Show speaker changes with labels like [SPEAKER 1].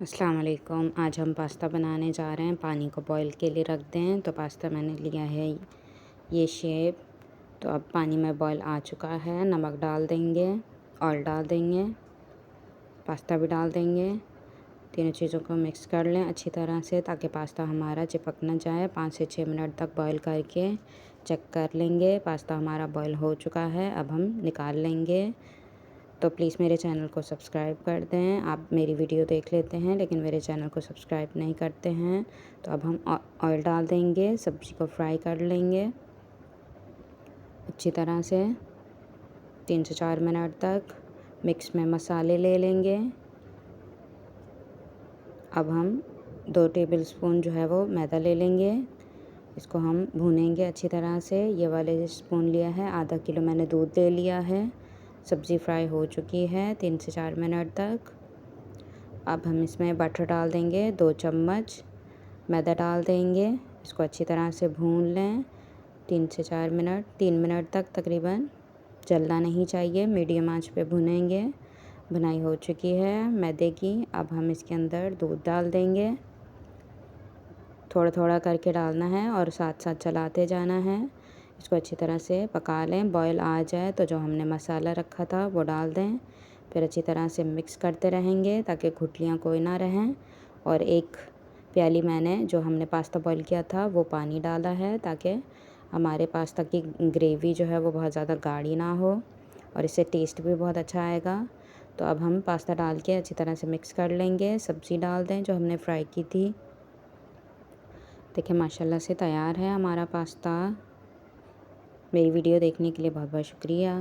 [SPEAKER 1] अस्सलाम वालेकुम। आज हम पास्ता बनाने जा रहे हैं। पानी को बॉईल के लिए रख दें। तो पास्ता मैंने लिया है ये शेप। तो अब पानी में बॉईल आ चुका है। नमक डाल देंगे, ऑयल डाल देंगे, पास्ता भी डाल देंगे। तीनों चीज़ों को मिक्स कर लें अच्छी तरह से ताकि पास्ता हमारा चिपक ना जाए। 5 से 6 मिनट तक बॉईल करके चेक कर लेंगे। पास्ता हमारा बॉईल हो चुका है। अब हम निकाल लेंगे। तो प्लीज़ मेरे चैनल को सब्सक्राइब कर दें। आप मेरी वीडियो देख लेते हैं लेकिन मेरे चैनल को सब्सक्राइब नहीं करते हैं। तो अब हम ऑयल डाल देंगे, सब्ज़ी को फ्राई कर लेंगे अच्छी तरह से 3 से 4 मिनट तक। मिक्स में मसाले ले लेंगे। अब हम 2 टेबलस्पून जो है वो मैदा ले लेंगे। इसको हम भूनेंगे अच्छी तरह से। ये वाले स्पून लिया है, आधा किलो मैंने दूध ले लिया है। सब्ज़ी फ्राई हो चुकी है 3 से 4 मिनट तक। अब हम इसमें बटर डाल देंगे 2 चम्मच, मैदा डाल देंगे। इसको अच्छी तरह से भून लें 3 मिनट तक तकरीबन। जलना नहीं चाहिए, मीडियम आंच पे भुनेंगे। भुनाई हो चुकी है मैदे की। अब हम इसके अंदर दूध डाल देंगे। थोड़ा थोड़ा करके डालना है और साथ साथ चलाते जाना है। इसको अच्छी तरह से पका लें। बॉयल आ जाए तो जो हमने मसाला रखा था वो डाल दें। फिर अच्छी तरह से मिक्स करते रहेंगे ताकि गुठलियाँ कोई ना रहें। और एक प्याली मैंने जो हमने पास्ता बॉईल किया था वो पानी डाला है ताकि हमारे पास्ता की ग्रेवी जो है वो बहुत ज़्यादा गाढ़ी ना हो और इससे टेस्ट भी बहुत अच्छा आएगा। तो अब हम पास्ता डाल के अच्छी तरह से मिक्स कर लेंगे। सब्ज़ी डाल दें जो हमने फ्राई की थी। देखिए माशाल्लाह से तैयार है हमारा पास्ता। मेरी वीडियो देखने के लिए बहुत बहुत शुक्रिया।